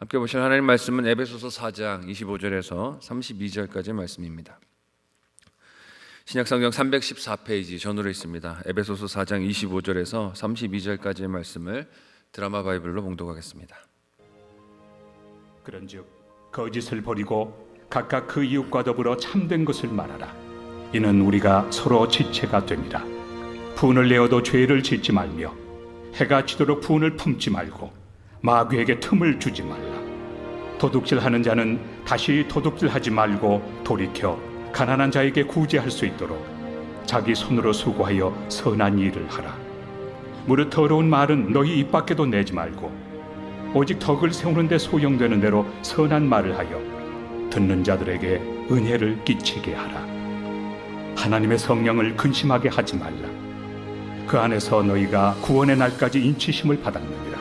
함께 보실 하나님 말씀은 에베소서 4장 25절에서 32절까지의 말씀입니다. 신약성경 314페이지 전으로 있습니다. 에베소서 4장 25절에서 32절까지의 말씀을 드라마 바이블로 봉독하겠습니다. 그런즉 거짓을 버리고 각각 그 이웃과 더불어 참된 것을 말하라. 이는 우리가 서로 지체가 됨이라. 분을 내어도 죄를 짓지 말며 해가 지도록 분을 품지 말고 마귀에게 틈을 주지 말라. 도둑질하는 자는 다시 도둑질하지 말고 돌이켜 가난한 자에게 구제할 수 있도록 자기 손으로 수고하여 선한 일을 하라. 무릇 더러운 말은 너희 입 밖에도 내지 말고 오직 덕을 세우는 데 소용되는 대로 선한 말을 하여 듣는 자들에게 은혜를 끼치게 하라. 하나님의 성령을 근심하게 하지 말라. 그 안에서 너희가 구원의 날까지 인치심을 받았느니라.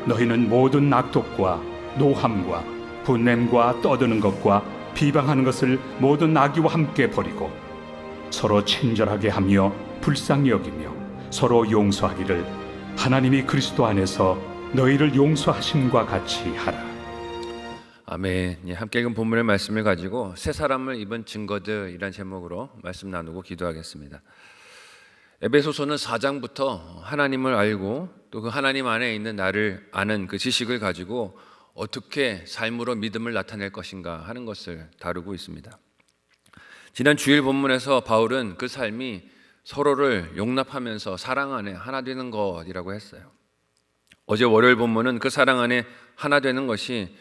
너희는 모든 낙독과 노함과 분냄과 떠드는 것과 비방하는 것을 모든 악의와 함께 버리고 서로 친절하게 하며 불쌍히 여기며 서로 용서하기를 하나님이 그리스도 안에서 너희를 용서하심과 같이 하라. 아멘. 함께 읽은 본문의 말씀을 가지고 새 사람을 입은 증거들이란 제목으로 말씀 나누고 기도하겠습니다. 에베소서는 4장부터 하나님을 알고 또 그 하나님 안에 있는 나를 아는 그 지식을 가지고 어떻게 삶으로 믿음을 나타낼 것인가 하는 것을 다루고 있습니다. 지난 주일 본문에서 바울은 그 삶이 서로를 용납하면서 사랑 안에 하나 되는 것이라고 했어요. 어제 월요일 본문은 그 사랑 안에 하나 되는 것이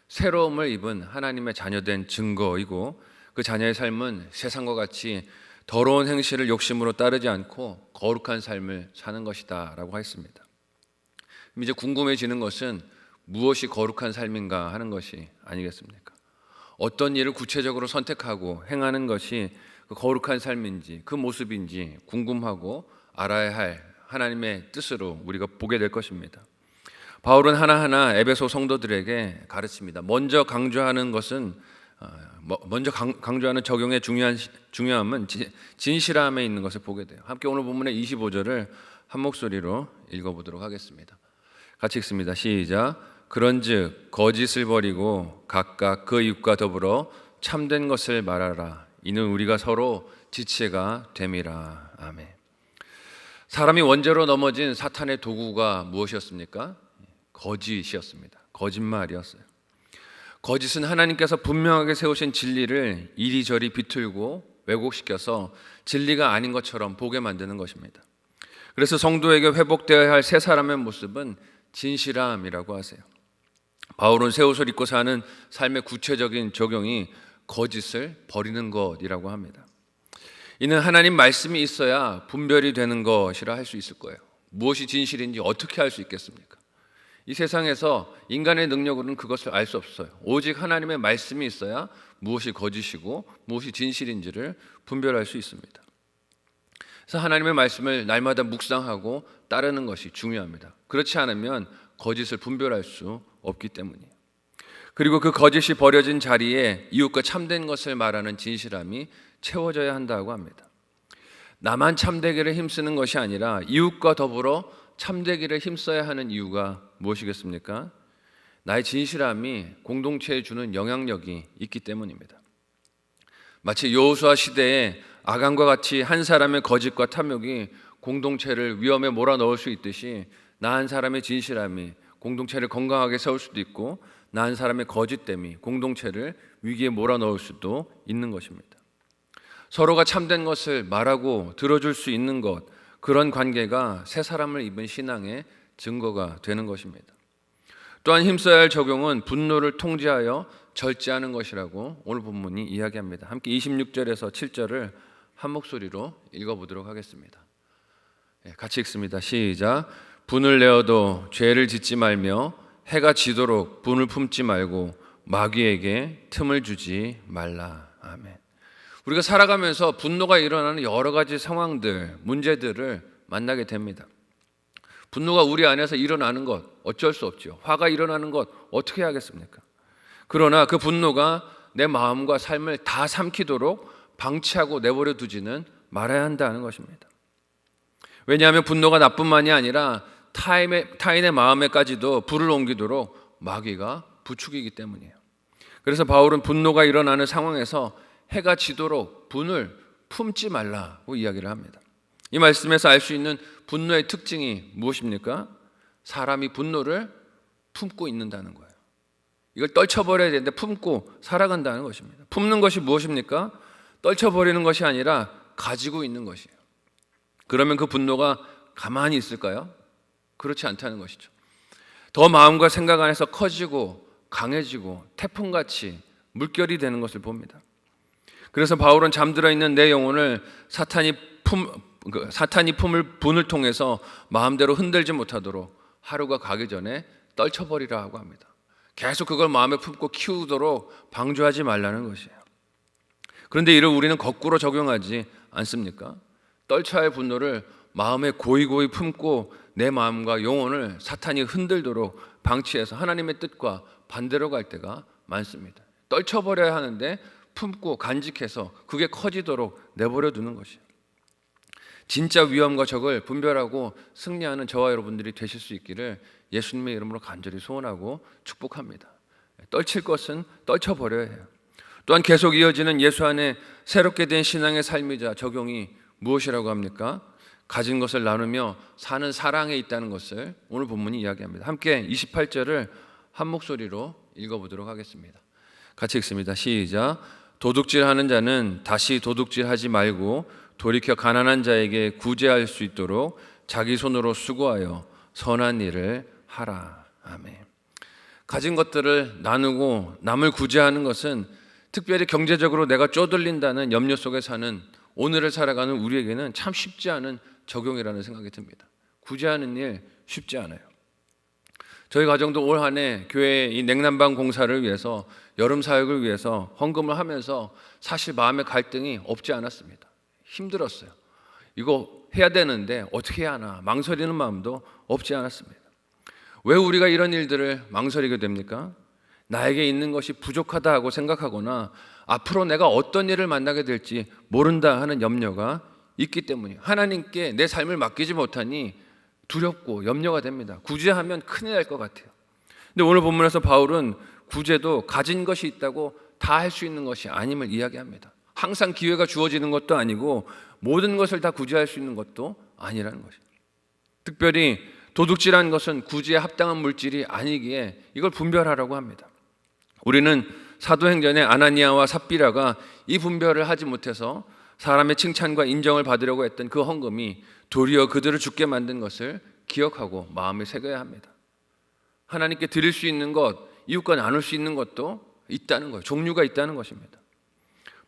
새로움을 입은 하나님의 자녀된 증거이고 그 자녀의 삶은 세상과 같이 더러운 행실을 욕심으로 따르지 않고 거룩한 삶을 사는 것이다 라고 했습니다. 이제 궁금해지는 것은 무엇이 거룩한 삶인가 하는 것이 아니겠습니까? 어떤 일을 구체적으로 선택하고 행하는 것이 그 거룩한 삶인지 그 모습인지 궁금하고 알아야 할 하나님의 뜻으로 우리가 보게 될 것입니다. 바울은 하나하나 에베소 성도들에게 가르칩니다. 먼저 강조하는 적용의 중요함은 진실함에 있는 것을 보게 돼요. 함께 오늘 본문의 25절을 한 목소리로 읽어보도록 하겠습니다. 같이 읽습니다. 시작. 그런즉 거짓을 버리고 각각 그 이웃과 더불어 참된 것을 말하라. 이는 우리가 서로 지체가 됨이라. 아멘. 사람이 원죄로 넘어진 사탄의 도구가 무엇이었습니까? 거짓이었습니다. 거짓말이었어요. 거짓은 하나님께서 분명하게 세우신 진리를 이리저리 비틀고 왜곡시켜서 진리가 아닌 것처럼 보게 만드는 것입니다. 그래서 성도에게 회복되어야 할 새 사람의 모습은 진실함이라고 하세요. 바울은 새 옷을 입고 사는 삶의 구체적인 적용이 거짓을 버리는 것이라고 합니다. 이는 하나님 말씀이 있어야 분별이 되는 것이라 할 수 있을 거예요. 무엇이 진실인지 어떻게 알 수 있겠습니까? 이 세상에서 인간의 능력으로는 그것을 알 수 없어요. 오직 하나님의 말씀이 있어야 무엇이 거짓이고 무엇이 진실인지를 분별할 수 있습니다. 그래서 하나님의 말씀을 날마다 묵상하고 따르는 것이 중요합니다. 그렇지 않으면 거짓을 분별할 수 없기 때문이에요. 그리고 그 거짓이 버려진 자리에 이웃과 참된 것을 말하는 진실함이 채워져야 한다고 합니다. 나만 참되기를 힘쓰는 것이 아니라 이웃과 더불어 참되기를 힘써야 하는 이유가 무엇이겠습니까? 나의 진실함이 공동체에 주는 영향력이 있기 때문입니다. 마치 여호수아 시대에 아간과 같이 한 사람의 거짓과 탐욕이 공동체를 위험에 몰아넣을 수 있듯이 나 한 사람의 진실함이 공동체를 건강하게 세울 수도 있고 나 한 사람의 거짓됨이 공동체를 위기에 몰아넣을 수도 있는 것입니다. 서로가 참된 것을 말하고 들어줄 수 있는 것, 그런 관계가 새 사람을 입은 신앙의 증거가 되는 것입니다. 또한 힘써야 할 적용은 분노를 통제하여 절제하는 것이라고 오늘 본문이 이야기합니다. 함께 26절에서 7절을 한 목소리로 읽어보도록 하겠습니다. 같이 읽습니다. 시작. 분을 내어도 죄를 짓지 말며 해가 지도록 분을 품지 말고 마귀에게 틈을 주지 말라. 아멘. 우리가 살아가면서 분노가 일어나는 여러 가지 상황들, 문제들을 만나게 됩니다. 분노가 우리 안에서 일어나는 것 어쩔 수 없죠. 화가 일어나는 것 어떻게 하겠습니까? 그러나 그 분노가 내 마음과 삶을 다 삼키도록 방치하고 내버려 두지는 말아야 한다는 것입니다. 왜냐하면 분노가 나뿐만이 아니라 타인의 마음에까지도 불을 옮기도록 마귀가 부추기기 때문이에요. 그래서 바울은 분노가 일어나는 상황에서 해가 지도록 분을 품지 말라고 이야기를 합니다. 이 말씀에서 알 수 있는 분노의 특징이 무엇입니까? 사람이 분노를 품고 있는다는 거예요. 이걸 떨쳐버려야 되는데 품고 살아간다는 것입니다. 품는 것이 무엇입니까? 떨쳐버리는 것이 아니라 가지고 있는 것이에요. 그러면 그 분노가 가만히 있을까요? 그렇지 않다는 것이죠. 더 마음과 생각 안에서 커지고 강해지고 태풍같이 물결이 되는 것을 봅니다. 그래서 바울은 잠들어 있는 내 영혼을 사탄이 품을 분을 통해서 마음대로 흔들지 못하도록 하루가 가기 전에 떨쳐버리라 하고 합니다. 계속 그걸 마음에 품고 키우도록 방조하지 말라는 것이에요. 그런데 이를 우리는 거꾸로 적용하지 않습니까? 떨쳐야 할 분노를 마음에 고이고이 품고 내 마음과 영혼을 사탄이 흔들도록 방치해서 하나님의 뜻과 반대로 갈 때가 많습니다. 떨쳐버려야 하는데 품고 간직해서 그게 커지도록 내버려 두는 것이에요. 진짜 위험과 적을 분별하고 승리하는 저와 여러분들이 되실 수 있기를 예수님의 이름으로 간절히 소원하고 축복합니다. 떨칠 것은 떨쳐버려야 해요. 또한 계속 이어지는 예수 안에 새롭게 된 신앙의 삶이자 적용이 무엇이라고 합니까? 가진 것을 나누며 사는 사랑에 있다는 것을 오늘 본문이 이야기합니다. 함께 28절을 한 목소리로 읽어보도록 하겠습니다. 같이 읽습니다. 시작. 도둑질하는 자는 다시 도둑질하지 말고 돌이켜 가난한 자에게 구제할 수 있도록 자기 손으로 수고하여 선한 일을 하라. 아멘. 가진 것들을 나누고 남을 구제하는 것은 특별히 경제적으로 내가 쪼들린다는 염려 속에 사는 오늘을 살아가는 우리에게는 참 쉽지 않은 적용이라는 생각이 듭니다. 구제하는 일 쉽지 않아요. 저희 가정도 올 한 해 교회 이 냉난방 공사를 위해서 여름 사역을 위해서 헌금을 하면서 사실 마음의 갈등이 없지 않았습니다. 힘들었어요. 이거 해야 되는데 어떻게 해야 하나 망설이는 마음도 없지 않았습니다. 왜 우리가 이런 일들을 망설이게 됩니까? 나에게 있는 것이 부족하다 하고 생각하거나 앞으로 내가 어떤 일을 만나게 될지 모른다 하는 염려가 있기 때문이에요. 하나님께 내 삶을 맡기지 못하니 두렵고 염려가 됩니다. 구제하면 큰일 날 것 같아요. 근데 오늘 본문에서 바울은 구제도 가진 것이 있다고 다 할 수 있는 것이 아님을 이야기합니다. 항상 기회가 주어지는 것도 아니고 모든 것을 다 구제할 수 있는 것도 아니라는 것입니다. 특별히 도둑질한 것은 구제에 합당한 물질이 아니기에 이걸 분별하라고 합니다. 우리는 사도행전의 아나니아와 삽비라가 이 분별을 하지 못해서 사람의 칭찬과 인정을 받으려고 했던 그 헌금이 도리어 그들을 죽게 만든 것을 기억하고 마음에 새겨야 합니다. 하나님께 드릴 수 있는 것, 이웃과 나눌 수 있는 것도 있다는 거예요. 종류가 있다는 것입니다.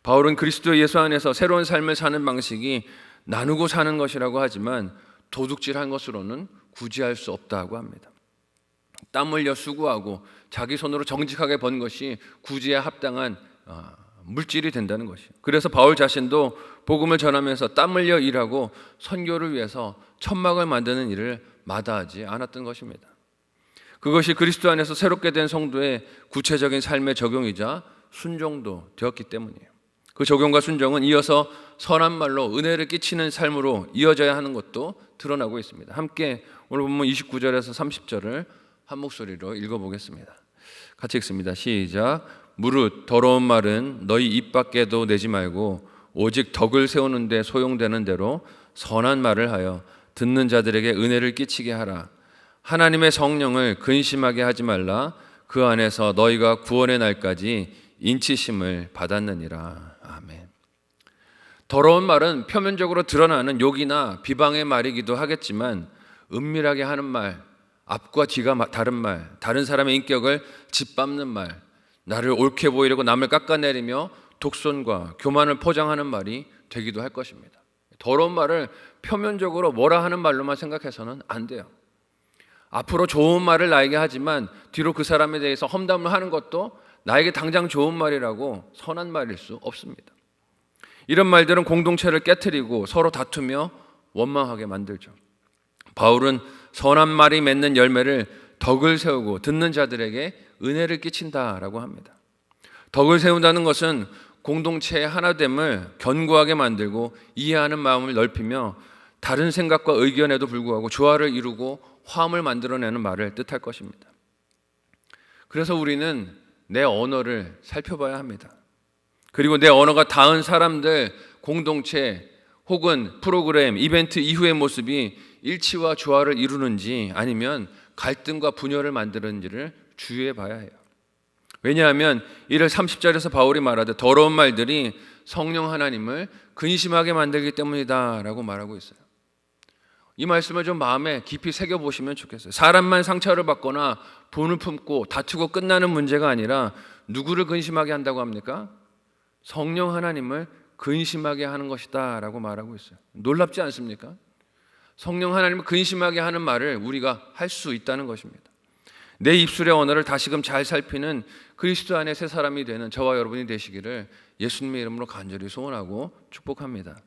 바울은 그리스도 예수 안에서 새로운 삶을 사는 방식이 나누고 사는 것이라고 하지만 도둑질한 것으로는 구제할 수 없다고 합니다. 땀 흘려 수고하고 자기 손으로 정직하게 번 것이 구제에 합당한 물질이 된다는 것이에요. 그래서 바울 자신도 복음을 전하면서 땀 흘려 일하고 선교를 위해서 천막을 만드는 일을 마다하지 않았던 것입니다. 그것이 그리스도 안에서 새롭게 된 성도의 구체적인 삶의 적용이자 순종도 되었기 때문이에요. 그 적용과 순종은 이어서 선한 말로 은혜를 끼치는 삶으로 이어져야 하는 것도 드러나고 있습니다. 함께 오늘 본문 29절에서 30절을 한 목소리로 읽어보겠습니다. 같이 읽습니다. 시작. 무릇 더러운 말은 너희 입 밖에도 내지 말고 오직 덕을 세우는 데 소용되는 대로 선한 말을 하여 듣는 자들에게 은혜를 끼치게 하라. 하나님의 성령을 근심하게 하지 말라. 그 안에서 너희가 구원의 날까지 인치심을 받았느니라. 아멘. 더러운 말은 표면적으로 드러나는 욕이나 비방의 말이기도 하겠지만 은밀하게 하는 말, 앞과 뒤가 다른 말, 다른 사람의 인격을 짓밟는 말, 나를 옳게 보이려고 남을 깎아내리며 독선과 교만을 포장하는 말이 되기도 할 것입니다. 더러운 말을 표면적으로 뭐라 하는 말로만 생각해서는 안 돼요. 앞으로 좋은 말을 나에게 하지만 뒤로 그 사람에 대해서 험담을 하는 것도 나에게 당장 좋은 말이라고 선한 말일 수 없습니다. 이런 말들은 공동체를 깨트리고 서로 다투며 원망하게 만들죠. 바울은 선한 말이 맺는 열매를 덕을 세우고 듣는 자들에게 은혜를 끼친다라고 합니다. 덕을 세운다는 것은 공동체의 하나됨을 견고하게 만들고 이해하는 마음을 넓히며 다른 생각과 의견에도 불구하고 조화를 이루고 화음을 만들어내는 말을 뜻할 것입니다. 그래서 우리는 내 언어를 살펴봐야 합니다. 그리고 내 언어가 닿은 사람들, 공동체 혹은 프로그램, 이벤트 이후의 모습이 일치와 조화를 이루는지 아니면 갈등과 분열을 만드는지를 주의해 봐야 해요. 왜냐하면 이를 30절에서 바울이 말하되 더러운 말들이 성령 하나님을 근심하게 만들기 때문이다 라고 말하고 있어요. 이 말씀을 좀 마음에 깊이 새겨보시면 좋겠어요. 사람만 상처를 받거나 분을 품고 다투고 끝나는 문제가 아니라 누구를 근심하게 한다고 합니까? 성령 하나님을 근심하게 하는 것이다 라고 말하고 있어요. 놀랍지 않습니까? 성령 하나님을 근심하게 하는 말을 우리가 할 수 있다는 것입니다. 내 입술의 언어를 다시금 잘 살피는 그리스도 안에 새 사람이 되는 저와 여러분이 되시기를 예수님의 이름으로 간절히 소원하고 축복합니다.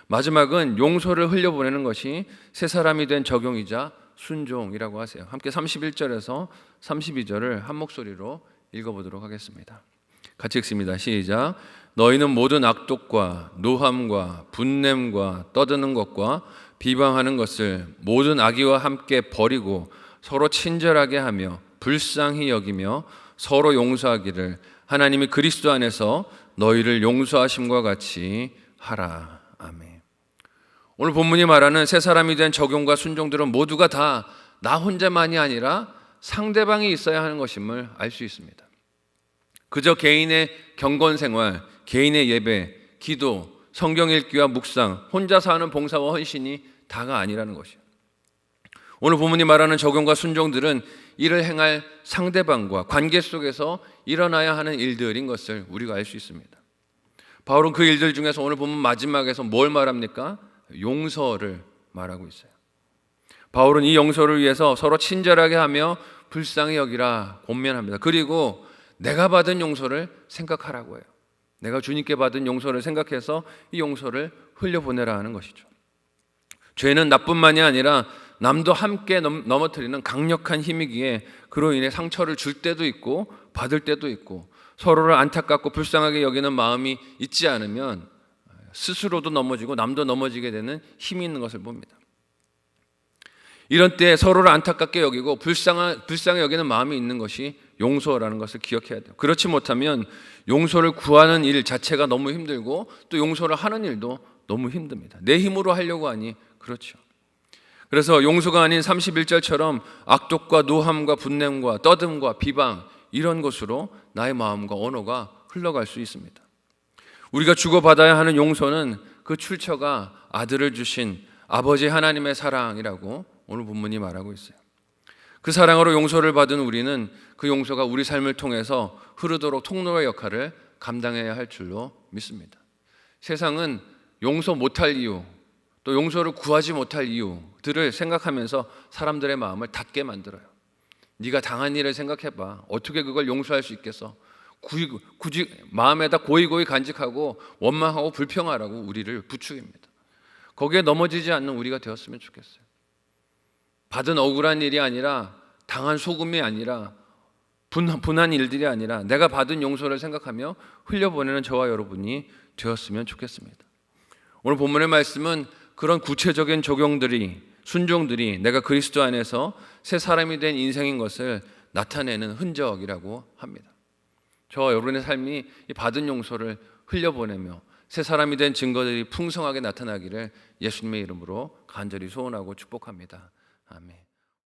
마지막은 용서를 흘려보내는 것이 새 사람이 된 적용이자 순종이라고 하세요. 함께 31절에서 32절을 한 목소리로 읽어보도록 하겠습니다. 같이 읽습니다. 시작. 너희는 모든 악독과 노함과 분냄과 떠드는 것과 비방하는 것을 모든 악의와 함께 버리고 서로 친절하게 하며 불쌍히 여기며 서로 용서하기를 하나님이 그리스도 안에서 너희를 용서하심과 같이 하라. 아멘. 오늘 본문이 말하는 새 사람이 된 적용과 순종들은 모두가 다 나 혼자만이 아니라 상대방이 있어야 하는 것임을 알 수 있습니다. 그저 개인의 경건 생활, 개인의 예배, 기도, 성경 읽기와 묵상, 혼자서 하는 봉사와 헌신이 다가 아니라는 것이에요. 오늘 본문이 말하는 적용과 순종들은 이를 행할 상대방과 관계 속에서 일어나야 하는 일들인 것을 우리가 알 수 있습니다. 바울은 그 일들 중에서 오늘 본문 마지막에서 뭘 말합니까? 용서를 말하고 있어요. 바울은 이 용서를 위해서 서로 친절하게 하며 불쌍히 여기라 권면합니다. 그리고 내가 받은 용서를 생각하라고 해요. 내가 주님께 받은 용서를 생각해서 이 용서를 흘려보내라 하는 것이죠. 죄는 나뿐만이 아니라 남도 함께 넘어뜨리는 강력한 힘이기에 그로 인해 상처를 줄 때도 있고 받을 때도 있고 서로를 안타깝고 불쌍하게 여기는 마음이 있지 않으면 스스로도 넘어지고 남도 넘어지게 되는 힘이 있는 것을 봅니다. 이런 때 서로를 안타깝게 여기고 불쌍하게 여기는 마음이 있는 것이 용서라는 것을 기억해야 돼요. 그렇지 못하면 용서를 구하는 일 자체가 너무 힘들고 또 용서를 하는 일도 너무 힘듭니다. 내 힘으로 하려고 하니 그렇죠. 그래서 용서가 아닌 31절처럼 악독과 노함과 분냄과 떠듬과 비방 이런 것으로 나의 마음과 언어가 흘러갈 수 있습니다. 우리가 주고받아야 하는 용서는 그 출처가 아들을 주신 아버지 하나님의 사랑이라고 오늘 본문이 말하고 있어요. 그 사랑으로 용서를 받은 우리는 그 용서가 우리 삶을 통해서 흐르도록 통로의 역할을 감당해야 할 줄로 믿습니다. 세상은 용서 못할 이유, 또 용서를 구하지 못할 이유들을 생각하면서 사람들의 마음을 닫게 만들어요. 네가 당한 일을 생각해봐. 어떻게 그걸 용서할 수 있겠어? 굳이 마음에다 고이고이 간직하고 원망하고 불평하라고 우리를 부추깁니다. 거기에 넘어지지 않는 우리가 되었으면 좋겠어요. 받은 억울한 일이 아니라 당한 소금이 아니라 분한 일들이 아니라 내가 받은 용서를 생각하며 흘려보내는 저와 여러분이 되었으면 좋겠습니다. 오늘 본문의 말씀은 그런 구체적인 적용들이 순종들이 내가 그리스도 안에서 새 사람이 된 인생인 것을 나타내는 흔적이라고 합니다. 저와 여러분의 삶이 이 받은 용서를 흘려보내며 새 사람이 된 증거들이 풍성하게 나타나기를 예수님의 이름으로 간절히 소원하고 축복합니다. 아멘.